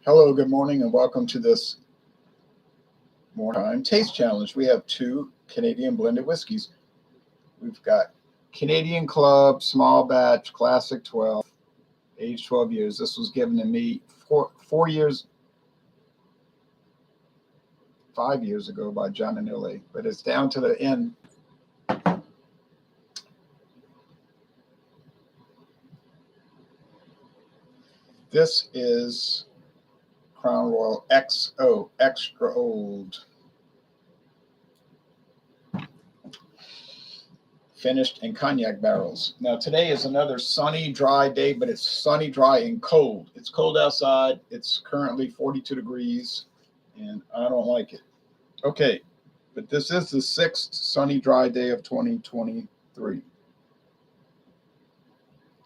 Hello, good morning, and welcome to this morning time taste challenge. We have two Canadian blended whiskeys. We've got Canadian Club Small Batch Classic 12, age 12 years. This was given to me 5 years ago by John and Illy, but it's down to the end. This is Crown Royal XO, extra old. Finished in cognac barrels. Now today is another sunny, dry day, but it's sunny, dry, and cold. It's cold outside. It's currently 42 degrees, and I don't like it. Okay, but this is the 6th sunny, dry day of 2023.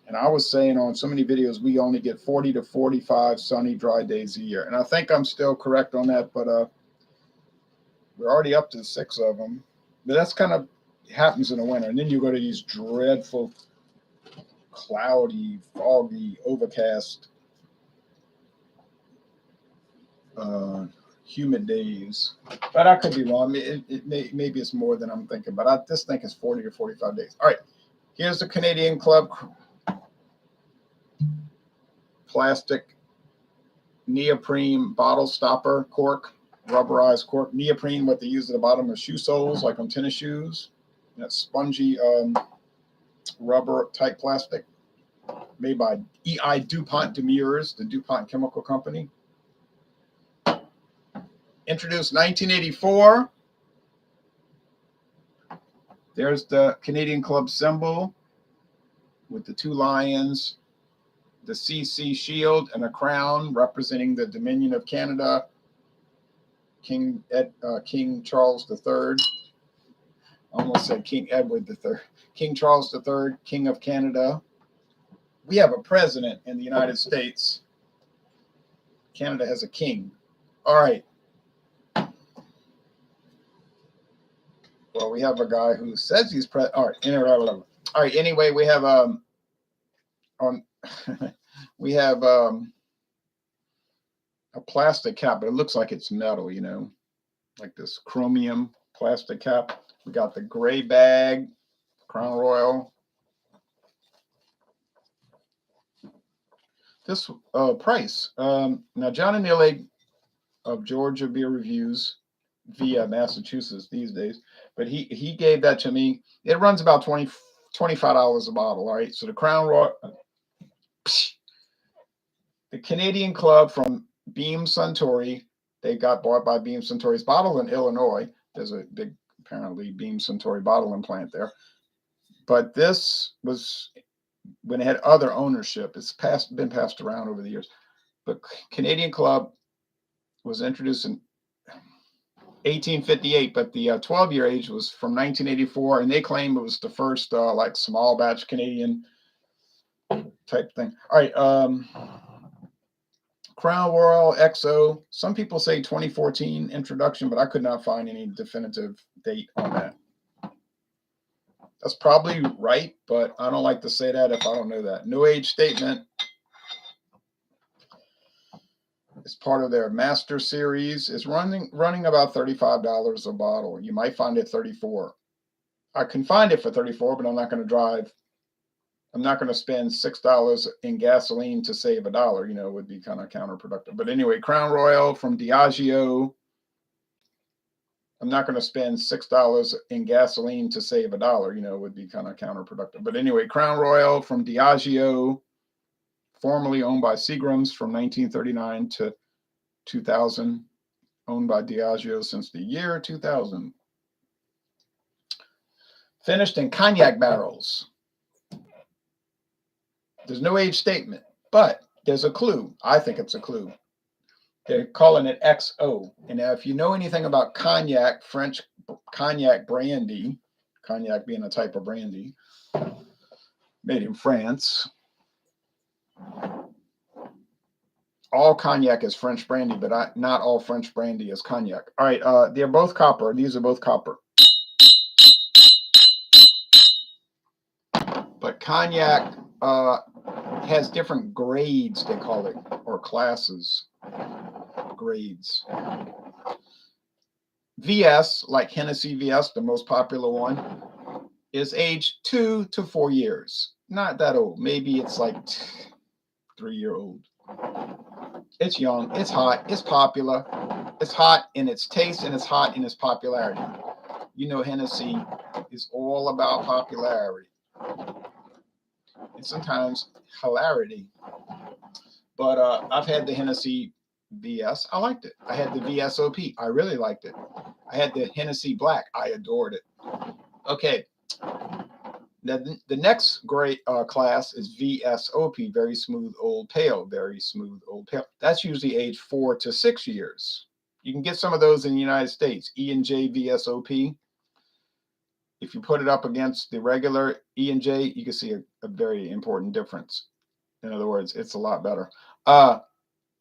And I was saying on so many videos, we only get 40 to 45 sunny, dry days a year. And I think I'm still correct on that, but we're already up to 6 of them. But that's kind of happens in the winter. And then you go to these dreadful, cloudy, foggy, overcast, humid days. But I could be wrong. Maybe it's more than I'm thinking. But I just think it's 40 to 45 days. All right. Here's the Canadian Club plastic neoprene bottle stopper cork, rubberized cork. Neoprene, what they use at the bottom of shoe soles, like on tennis shoes. That spongy rubber type plastic made by E.I. DuPont de Nemours, the DuPont chemical company. Introduced 1984. There's the Canadian Club symbol with the 2 lions, the CC shield, and a crown representing the Dominion of Canada, King Charles III. I almost said King Edward III. King Charles III, King of Canada. We have a president in the United States. Canada has a king. All right. Well, we have a guy who says he's president. All right. Anyway, we have we have a plastic cap, but it looks like it's metal, you know, like this chromium plastic cap. We got the gray bag, Crown Royal. This price. Now, John and Illy of Georgia Beer Reviews via Massachusetts these days, but he gave that to me. It runs about $25 a bottle. All right. So the Crown Royal, the Canadian Club from Beam-Suntory, they got bought by Beam-Suntory's bottle in Illinois. There's a big, apparently, Beam-Suntory bottling plant there. But this was when it had other ownership. It's been passed around over the years. But Canadian Club was introduced in 1858, but the 12-year age was from 1984, and they claim it was the first like small batch Canadian type thing. All right. Crown Royal XO. Some people say 2014 introduction, but I could not find any definitive date on that. That's probably right, but I don't like to say that if I don't know that. No age statement. It's part of their Master Series. It's running about $35 a bottle. You might find it $34. I can find it for $34, but I'm not going to drive. I'm not going to spend $6 in gasoline to save $1. You know, it would be kind of counterproductive. But anyway, Crown Royal from Diageo. I'm not going to spend $6 in gasoline to save $1. You know, it would be kind of counterproductive. But anyway, Crown Royal from Diageo, formerly owned by Seagram's from 1939 to 2000, owned by Diageo since the year 2000. Finished in cognac barrels. There's no age statement, but there's a clue. I think it's a clue. They're calling it XO. And now if you know anything about cognac, French cognac brandy, cognac being a type of brandy made in France, all cognac is French brandy, but not all French brandy is cognac. All right, they're both copper. These are both copper. But cognac has different grades, they call it, or classes. grades. VS, like Hennessy VS, the most popular one, is aged 2 to 4 years. Not that old. Maybe it's like 3-year-old. It's young. It's hot. It's popular. It's hot in its taste and it's hot in its popularity. You know, Hennessy is all about popularity and sometimes hilarity. But I've had the Hennessy VS. I liked it. I had the VSOP. I really liked it. I had the Hennessy Black. I adored it. Okay. The next great class is VSOP, very smooth old pale, very smooth old pale. That's usually aged 4 to 6 years. You can get some of those in the United States. E&J VSOP. If you put it up against the regular E&J, you can see a very important difference. In other words, it's a lot better.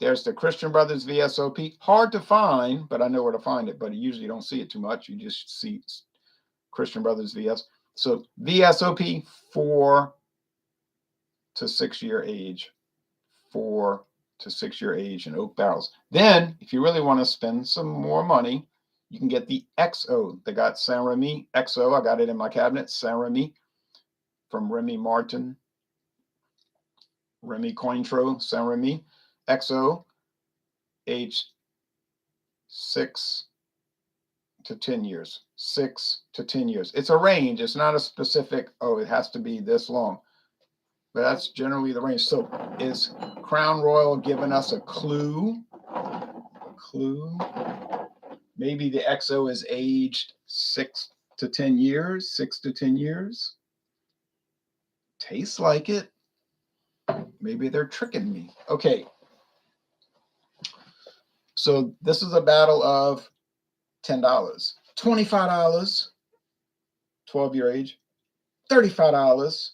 There's the Christian Brothers VSOP. Hard to find, but I know where to find it. But you usually don't see it too much. You just see Christian Brothers VS. So VSOP, 4 to 6 year age. 4 to 6 year age in oak barrels. Then, if you really want to spend some more money, you can get the XO. They got Saint Remy XO. I got it in my cabinet. Saint Remy from Remy Martin. Remy Cointreau, Saint Remy XO, aged 6 to 10 years. 6 to 10 years. It's a range. It's not a specific, oh, it has to be this long. But that's generally the range. So is Crown Royal giving us a clue? A clue? Maybe the XO is aged 6 to 10 years. 6 to 10 years. Tastes like it. Maybe they're tricking me. Okay. So this is a battle of $10, $25, 12-year age, $35,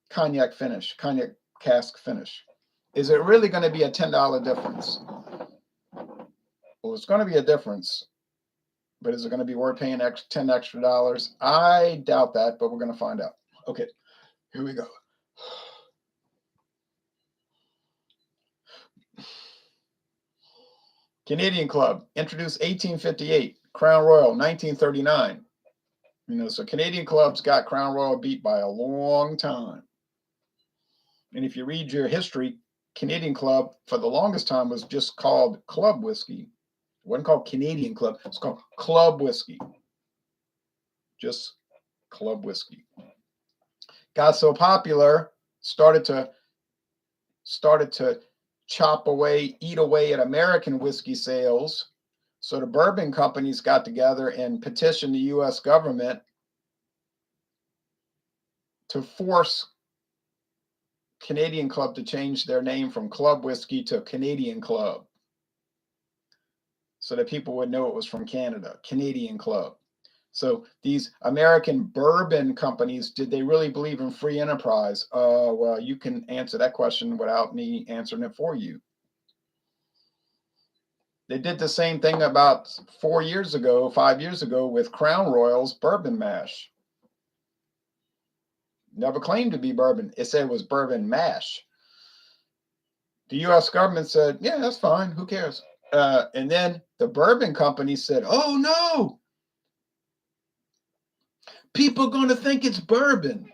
cognac finish, cognac cask finish. Is it really going to be a $10 difference? Well, it's going to be a difference, but is it going to be worth paying $10 extra? I doubt that, but we're going to find out. Okay, here we go. Canadian Club, introduced 1858. Crown Royal, 1939. You know, so Canadian Club's got Crown Royal beat by a long time. And if you read your history, Canadian Club for the longest time was just called Club Whiskey. It wasn't called Canadian Club. It's called Club Whiskey. Just Club Whiskey. Got so popular, started to chop away, eat away at American whiskey sales. So the bourbon companies got together and petitioned the U.S. government to force Canadian Club to change their name from Club Whiskey to Canadian Club, so that people would know it was from Canada, Canadian Club. So these American bourbon companies, did they really believe in free enterprise? Well, you can answer that question without me answering it for you. They did the same thing about 4 years ago, 5 years ago with Crown Royal's bourbon mash. Never claimed to be bourbon. It said it was bourbon mash. The U.S. government said, yeah, that's fine. Who cares? And then the bourbon company said, oh, no. People are going to think it's bourbon.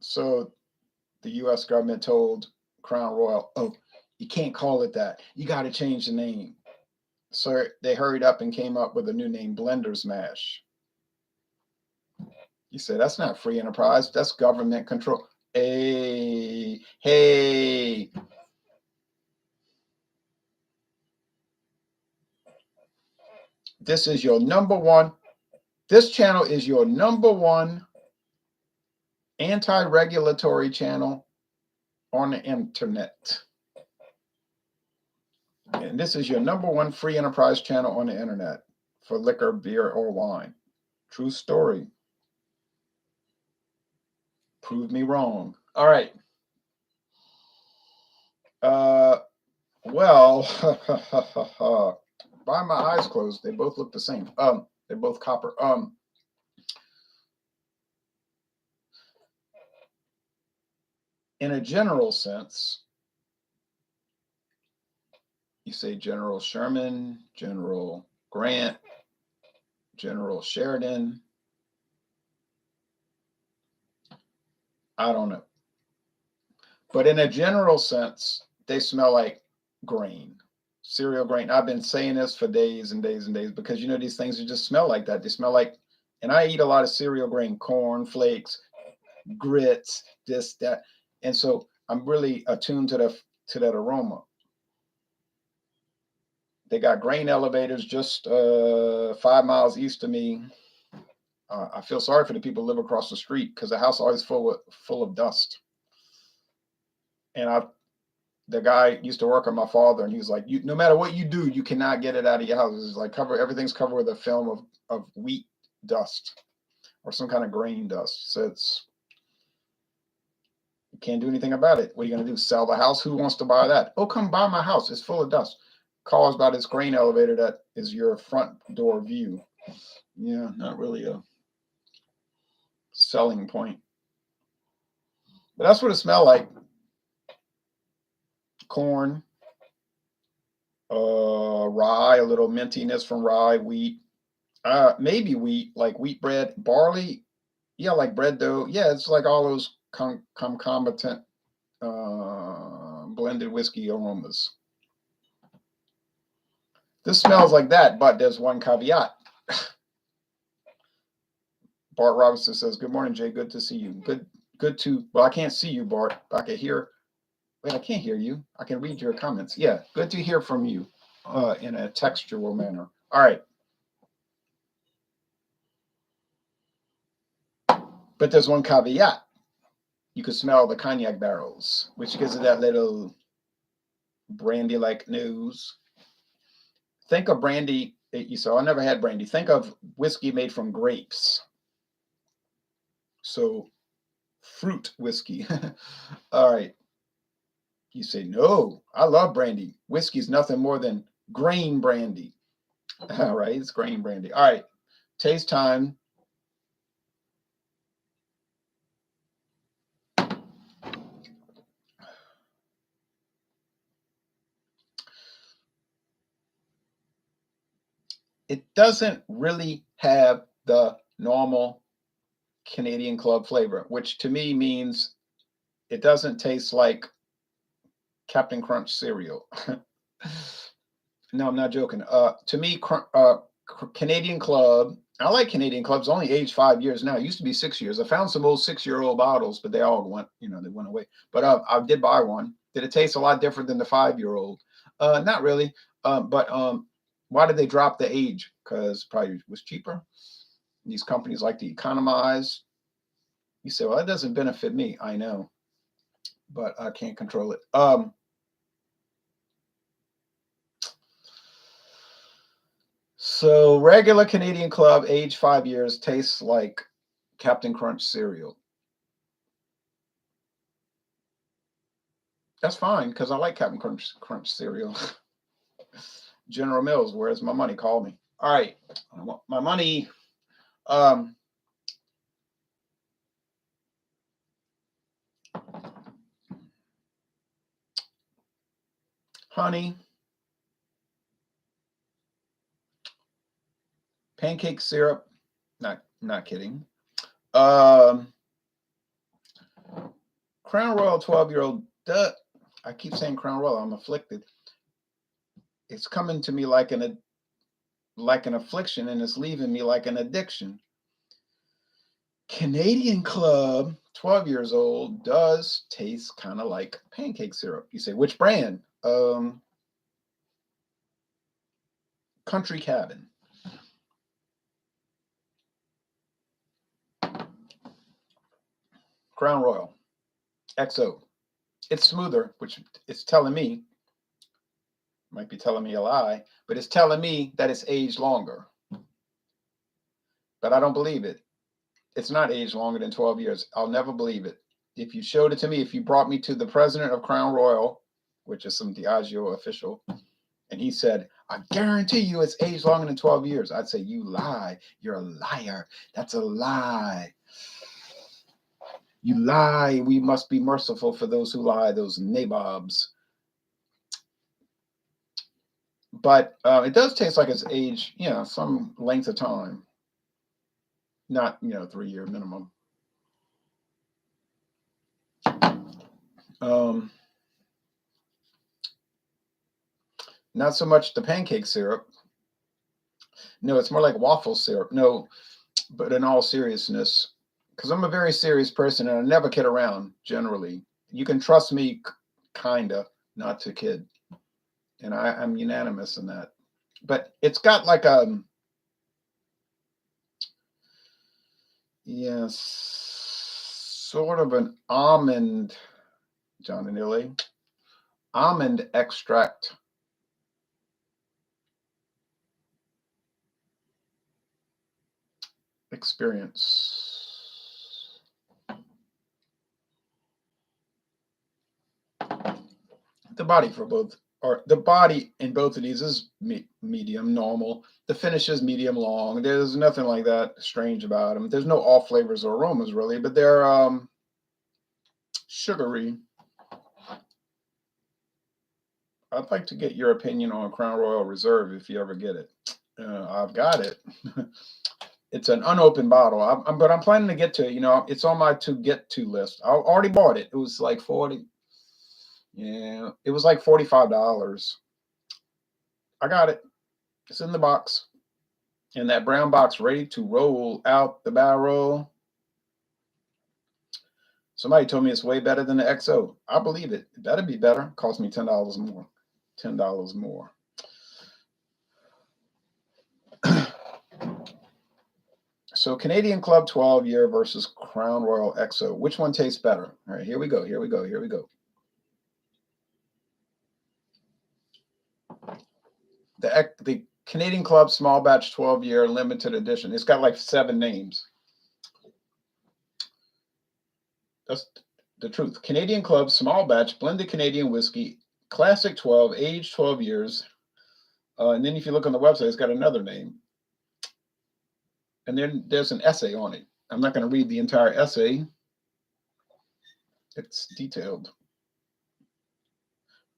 So the U.S. government told Crown Royal, oh, you can't call it that. You got to change the name. So they hurried up and came up with a new name, Blender's Mash. You say, that's not free enterprise. That's government control. Hey. This is your number one. This channel is your number one anti-regulatory channel on the internet. And this is your number one free enterprise channel on the internet for liquor, beer, or wine. True story. Prove me wrong. All right. Well, why are my eyes closed? They both look the same. They're both copper. In a general sense, You say General Sherman, General Grant, General Sheridan. I don't know. But in a general sense, they smell like grain, cereal grain. I've been saying this for days and days and days because you know these things just smell like that. They smell like, and I eat a lot of cereal grain, corn flakes, grits, this, that, and so I'm really attuned to that aroma. They got grain elevators just 5 miles east of me. I feel sorry for the people who live across the street because the house is always full of dust. And the guy used to work on my father, and he was like, "You, no matter what you do, you cannot get it out of your house. It's like everything's covered with a film of wheat dust or some kind of grain dust." So you can't do anything about it. What are you going to do? Sell the house? Who wants to buy that? Oh, come buy my house. It's full of dust. Caused by this grain elevator that is your front door view. Yeah, not really a selling point. But that's what it smelled like. Corn, rye, a little mintiness from rye, wheat, maybe wheat, like wheat bread, barley. Yeah, like bread dough. Yeah, it's like all those concomitant blended whiskey aromas. This smells like that, but there's one caveat. Bart Robinson says, "Good morning, Jay. Good to see you. Good to. Well, I can't see you, Bart, but I can hear. Wait, I can't hear you. I can read your comments. Yeah, good to hear from you in a textual manner. All right. But there's one caveat. You could smell the cognac barrels, which gives it that little brandy-like nose. Think of brandy. So I never had brandy. Think of whiskey made from grapes. So fruit whiskey. All right. You say, no, I love brandy. Whiskey is nothing more than grain brandy. All right, it's grain brandy. All right, taste time. It doesn't really have the normal Canadian Club flavor, which to me means it doesn't taste like Captain Crunch cereal. No, I'm not joking. To me, Canadian Club. I like Canadian Clubs. Only aged 5 years now. It used to be 6 years. I found some old 6-year-old bottles, but they all went. They went away. But I did buy one. Did it taste a lot different than the 5-year-old? Not really. But why did they drop the age? Because probably it was cheaper. These companies like to economize. You say, well, that doesn't benefit me. I know, but I can't control it. So regular Canadian Club, age 5 years, tastes like Captain Crunch cereal. That's fine because I like Captain Crunch cereal. General Mills, where's my money? Call me. All right, I want my money. Um, honey, pancake syrup. Not kidding. Um, Crown Royal 12-year-old. I keep saying Crown Royal. I'm afflicted. It's coming to me like an affliction, and it's leaving me like an addiction. Canadian Club, 12 years old, does taste kind of like pancake syrup. You say, which brand? Country Cabin. Crown Royal, XO. It's smoother, which it's telling me, might be telling me a lie, but it's telling me that it's aged longer. But I don't believe it. It's not aged longer than 12 years. I'll never believe it. If you showed it to me, if you brought me to the president of Crown Royal, which is some Diageo official, and he said, I guarantee you it's aged longer than 12 years, I'd say, you lie. You're a liar. That's a lie. You lie. We must be merciful for those who lie, those nabobs. But it does taste like it's aged, some length of time. Not, 3-year minimum. Not so much the pancake syrup. No, it's more like waffle syrup. No, but in all seriousness, because I'm a very serious person and I never kid around generally. You can trust me, kinda, not to kid. And I'm unanimous in that. But it's got like yes, sort of an almond, John and Illy, almond extract experience. The body for both, or the body in both of these is medium, normal. The finish is medium long. There's nothing like that strange about them. There's no off flavors or aromas really, but they're sugary. I'd like to get your opinion on Crown Royal Reserve if you ever get it. I've got it. It's an unopened bottle, but I'm planning to get to it. It's on my to get to list. I already bought it. It was like 40. Yeah, it was like $45. I got it. It's in the box. In that brown box, ready to roll out the barrel. Somebody told me it's way better than the XO. I believe it. It better be better. It cost me $10 more. $10 more. So Canadian Club 12-year versus Crown Royal XO. Which one tastes better? All right, here we go. Here we go. Here we go. The Canadian Club Small Batch 12-year limited edition. It's got like 7 names. That's the truth. Canadian Club Small Batch Blended Canadian Whiskey Classic 12, aged 12 years. And then if you look on the website, it's got another name. And then there's an essay on it. I'm not going to read the entire essay. It's detailed.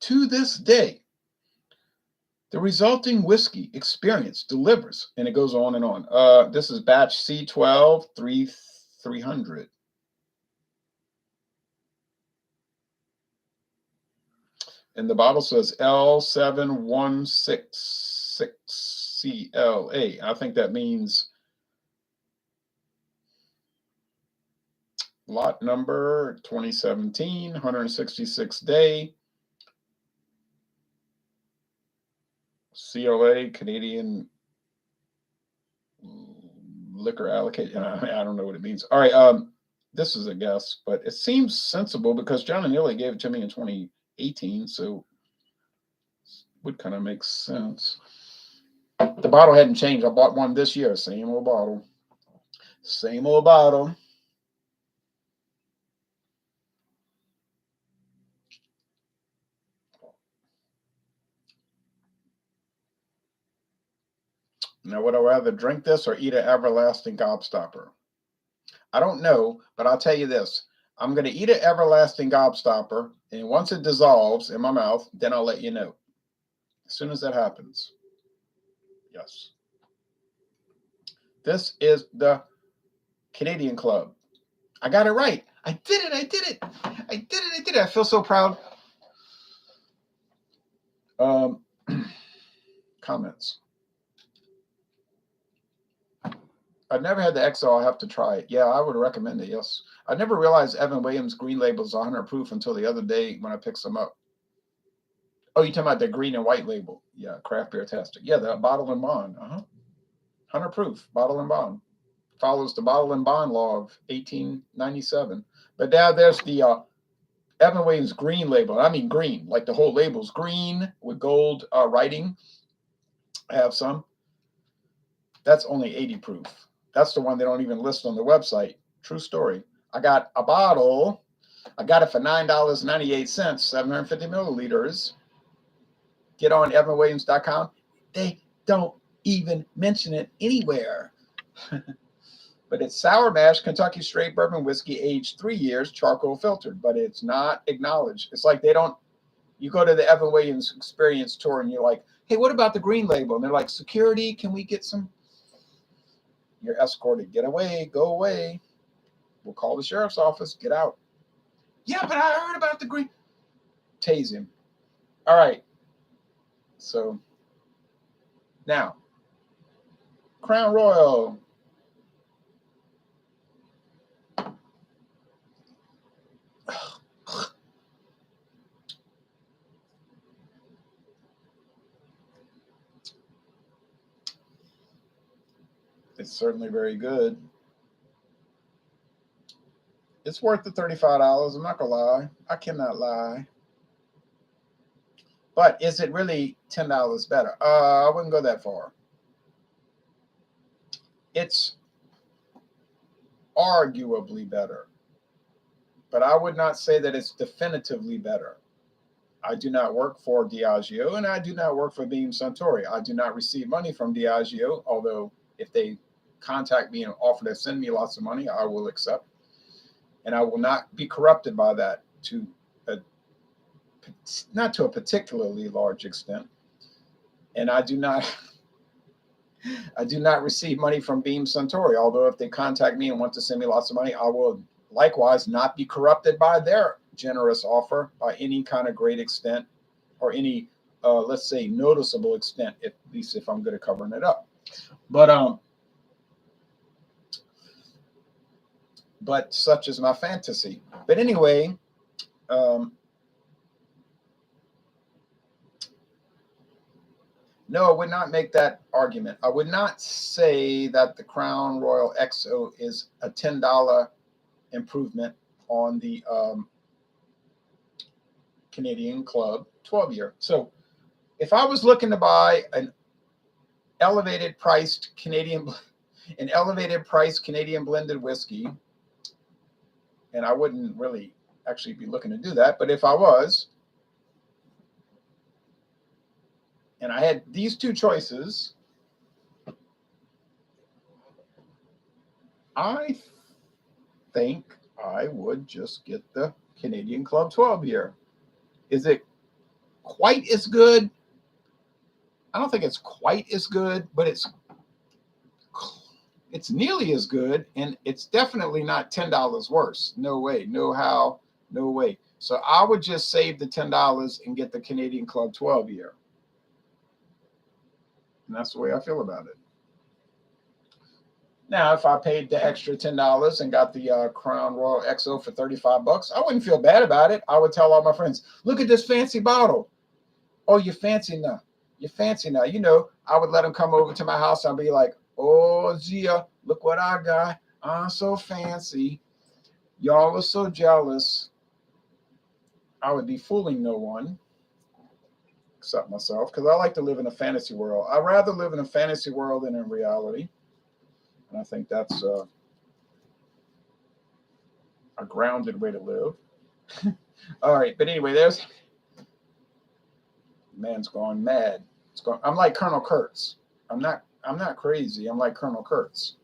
To this day, the resulting whiskey experience delivers, and it goes on and on. This is batch C12 300. And the bottle says L7166CLA. I think that means lot number 2017, 166 day. CLA, Canadian liquor allocation. I don't know what it means. All right. This is a guess, but it seems sensible because John and Illy gave it to me in 2018, so would kind of make sense. The bottle hadn't changed. I bought one this year. Same old bottle. Same old bottle. Now, would I rather drink this or eat an everlasting gobstopper? I don't know, but I'll tell you this. I'm going to eat an everlasting gobstopper, and once it dissolves in my mouth, then I'll let you know. As soon as that happens. Yes. This is the Canadian Club. I got it right. I did it. I did it. I did it. I did it. I feel so proud. Comments. I've never had the XO. I'll have to try it. Yeah, I would recommend it. Yes. I never realized Evan Williams green labels 100 proof until the other day when I picked some up. Oh, you're talking about the green and white label. Yeah, craft beer tastic. Yeah, the bottle and bond. 100 proof, bottle and bond. Follows the bottle and bond law of 1897. But now there's the Evan Williams green label. I mean green, like the whole label's green with gold writing. I have some. That's only 80 proof. That's the one they don't even list on the website. True story. I got a bottle. I got it for $9.98, 750 milliliters. Get on evanwilliams.com. They don't even mention it anywhere. But it's sour mash Kentucky straight bourbon whiskey aged 3 years, charcoal filtered, but it's not acknowledged. It's like they don't You go to the Evan Williams Experience Tour and you're like, hey, what about the green label? And they're like, security, can we get some? You're escorted. Get away. Go away. We'll call the sheriff's office. Get out. Yeah, but I heard about the green. Tase him. All right. So now, Crown Royal. It's certainly very good. It's worth the $35. I'm not going to lie. I cannot lie. But is it really $10 better? I wouldn't go that far. It's arguably better. But I would not say that it's definitively better. I do not work for Diageo, and I do not work for Beam-Suntory. I do not receive money from Diageo, although if they contact me and offer to send me lots of money, I will accept. And I will not be corrupted by that not to a particularly large extent. And I do not receive money from Beam-Suntory, although if they contact me and want to send me lots of money, I will likewise not be corrupted by their generous offer by any kind of great extent or any, let's say, noticeable extent, at least if I'm good at covering it up. But such is my fantasy. But anyway, no, I would not make that argument. I would not say that the Crown Royal XO is a $10 improvement on the Canadian Club 12-year. So if I was looking to buy an elevated priced Canadian blended whiskey, and I wouldn't really actually be looking to do that, but if I was, and I had these two choices, I think I would just get the Canadian Club 12-year. Is it quite as good? I don't think it's quite as good, but it's nearly as good, and it's definitely not $10 worse. No way, no how, no way. So I would just save the $10 and get the Canadian Club 12-year. And that's the way I feel about it. Now, if I paid the extra $10 and got the Crown Royal XO for $35, I wouldn't feel bad about it. I would tell all my friends, look at this fancy bottle. Oh, you're fancy now. You're fancy now. You know, I would let them come over to my house and I'd be like, oh, Zia, look what I got. I'm so fancy. Y'all are so jealous. I would be fooling no one except myself, because I like to live in a fantasy world. I'd rather live in a fantasy world than in reality. And I think that's a grounded way to live. All right. But anyway, man's gone mad. I'm like Colonel Kurtz. I'm not crazy. I'm like Colonel Kurtz.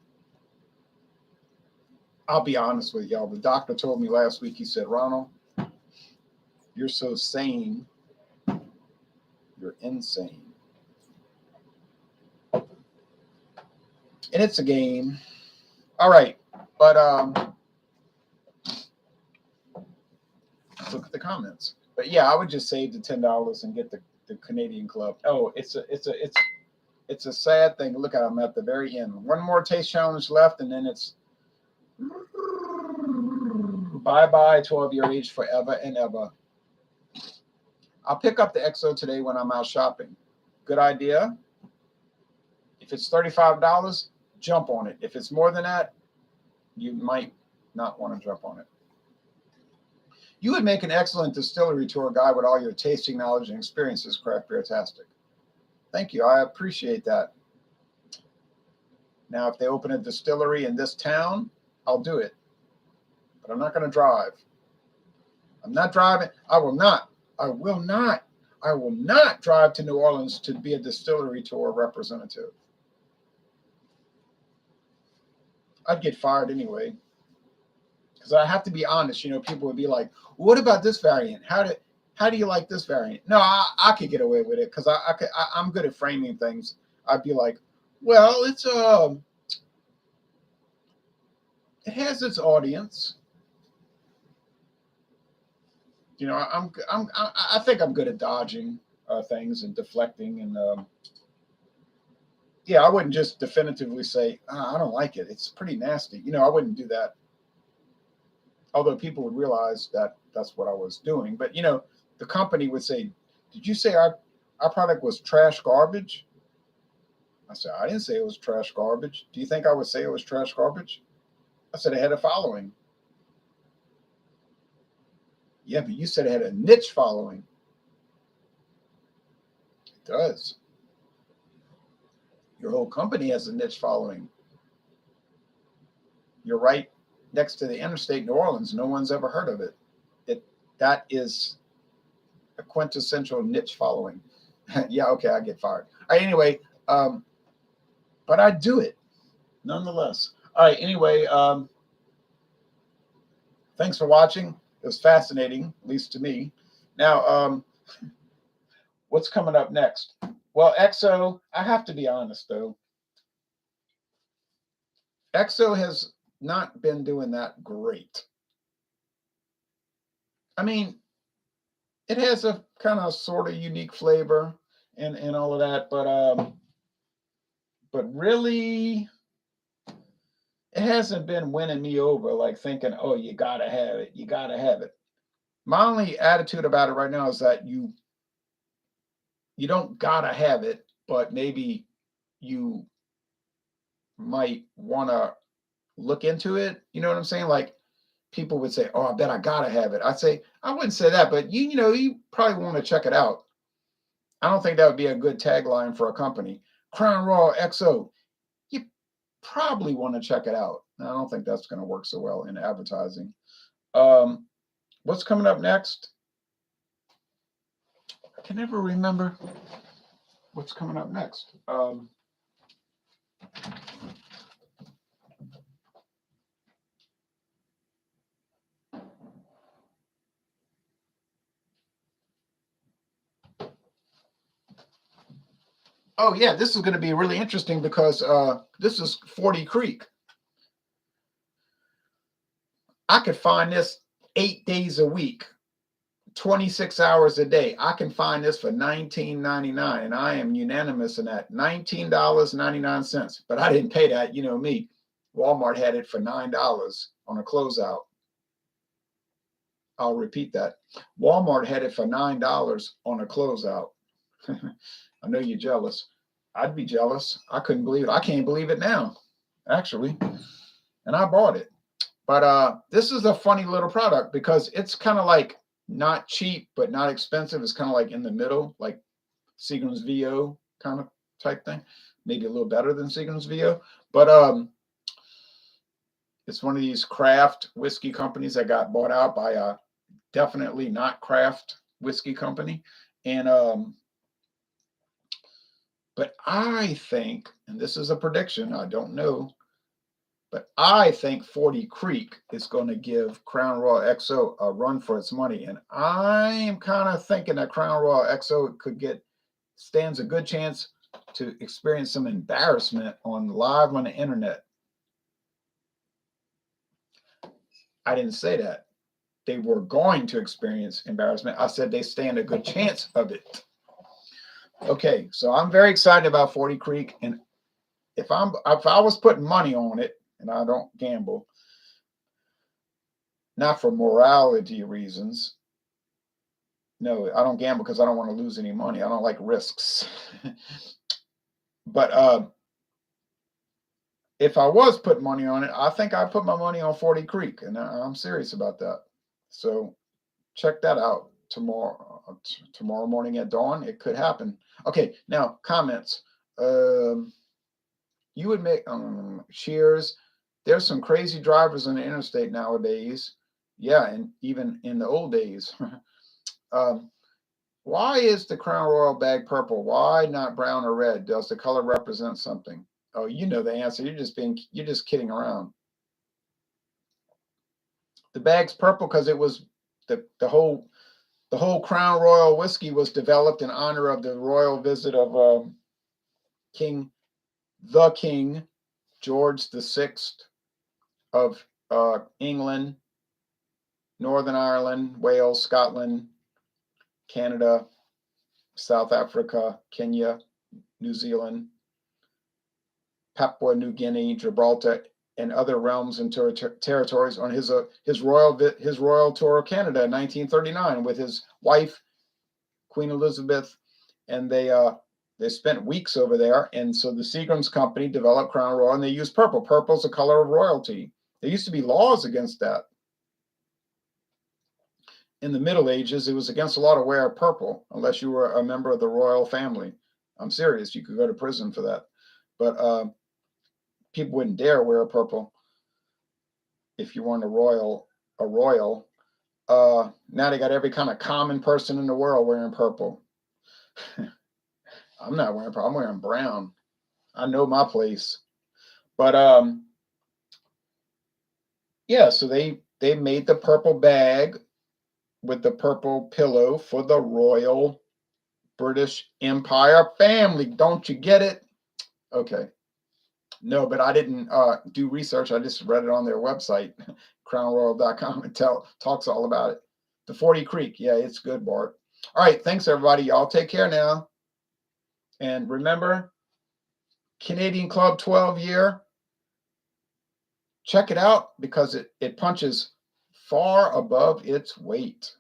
I'll be honest with y'all. The doctor told me last week, he said, Ronald, you're so sane. You're insane. And it's a game. All right. But look at the comments. But yeah, I would just save the $10 and get the Canadian Club. Oh, it's a sad thing. Look at, I'm at the very end. One more taste challenge left, and then it's bye-bye 12-year age forever and ever. I'll pick up the XO today when I'm out shopping. Good idea. If it's $35, jump on it. If it's more than that, you might not want to jump on it. You would make an excellent distillery tour guide with all your tasting knowledge and experiences, Craft Beer-tastic. Thank you. I appreciate that. Now, if they open a distillery in this town, I'll do it. But I'm not going to drive. I'm not driving. I will not drive to New Orleans to be a distillery tour representative. I'd get fired anyway. Because I have to be honest, you know, people would be like, what about this variant? How do you like this variant? No, I could get away with it because I'm good at framing things. I'd be like, well, it has its audience. You know, I think I'm good at dodging things and deflecting and yeah, I wouldn't just definitively say I don't like it. It's pretty nasty. You know, I wouldn't do that. Although people would realize that that's what I was doing. But you know, the company would say, "Did you say our product was trash garbage?" I said, "I didn't say it was trash garbage. Do you think I would say it was trash garbage?" I said it had a following. Yeah, but you said it had a niche following. It does. Your whole company has a niche following. You're right next to the interstate, New Orleans. No one's ever heard of it. It that is a quintessential niche following. Yeah, okay, I get fired. All right, anyway, but I do it nonetheless. All right, anyway, thanks for watching. It was fascinating, at least to me. Now, what's coming up next? Well, EXO, I have to be honest though. EXO has not been doing that great. I mean, it has a kind of sort of unique flavor and all of that, but really it hasn't been winning me over like thinking, oh, you gotta have it, you gotta have it. My only attitude about it right now is that you don't gotta have it, but maybe you might want to look into it. You know what I'm saying? Like people would say, "Oh, I bet I gotta have it." I'd say I wouldn't say that, but you know you probably want to check it out. I don't think that would be a good tagline for a company. Crown Royal XO. You probably want to check it out. I don't think that's going to work so well in advertising. Um, what's coming up next? I can never remember what's coming up next. Oh yeah, this is going to be really interesting because this is 40 Creek. I could find this 8 days a week, 26 hours a day. I can find this for $19.99, and I am unanimous in that. $19.99. But I didn't pay that. You know me. Walmart had it for $9 on a closeout. I'll repeat that. Walmart had it for $9 on a closeout. I know you're jealous. I'd be jealous. I couldn't believe it. I can't believe it now, actually. And I bought it. But this is a funny little product because it's kind of like not cheap, but not expensive. It's kind of like in the middle, like Seagram's VO kind of type thing. Maybe a little better than Seagram's VO. But it's one of these craft whiskey companies that got bought out by a definitely not craft whiskey company. And but I think, and this is a prediction, I don't know, but I think 40 Creek is going to give Crown Royal XO a run for its money. And I am kind of thinking that Crown Royal XO stands a good chance to experience some embarrassment live on the internet. I didn't say that. They were going to experience embarrassment. I said they stand a good chance of it. Okay, so I'm very excited about 40 Creek. And if I was putting money on it, and I don't gamble, not for morality reasons. No, I don't gamble because I don't want to lose any money. I don't like risks. But if I was putting money on it, I think I'd put my money on 40 Creek, and I'm serious about that. So check that out tomorrow morning at dawn. It could happen. Okay, now comments. You would make cheers. There's some crazy drivers on the interstate nowadays. Yeah, and even in the old days. Why is the Crown Royal bag purple? Why not brown or red? Does the color represent something? Oh, you know the answer. You're just kidding around. The bag's purple because it was the whole The whole Crown Royal whiskey was developed in honor of the royal visit of King George VI of England, Northern Ireland, Wales, Scotland, Canada, South Africa, Kenya, New Zealand, Papua New Guinea, Gibraltar, and other realms and territories on his royal tour of Canada in 1939 with his wife, Queen Elizabeth, and they spent weeks over there. And so the Seagram's company developed Crown Royal, and they used purple. Purple's the color of royalty. There used to be laws against that. In the Middle Ages, it was against the law to wear purple unless you were a member of the royal family. I'm serious. You could go to prison for that. But people wouldn't dare wear purple if you weren't a royal. Now they got every kind of common person in the world wearing purple. I'm not wearing purple. I'm wearing brown. I know my place. But yeah, so they made the purple bag with the purple pillow for the Royal British Empire family. Don't you get it? Okay. No, but I didn't do research. I just read it on their website, crownroyal.com, and talks all about it. The 40 Creek. Yeah, it's good, Bart. All right. Thanks, everybody. Y'all take care now. And remember, Canadian Club 12 year. Check it out because it punches far above its weight.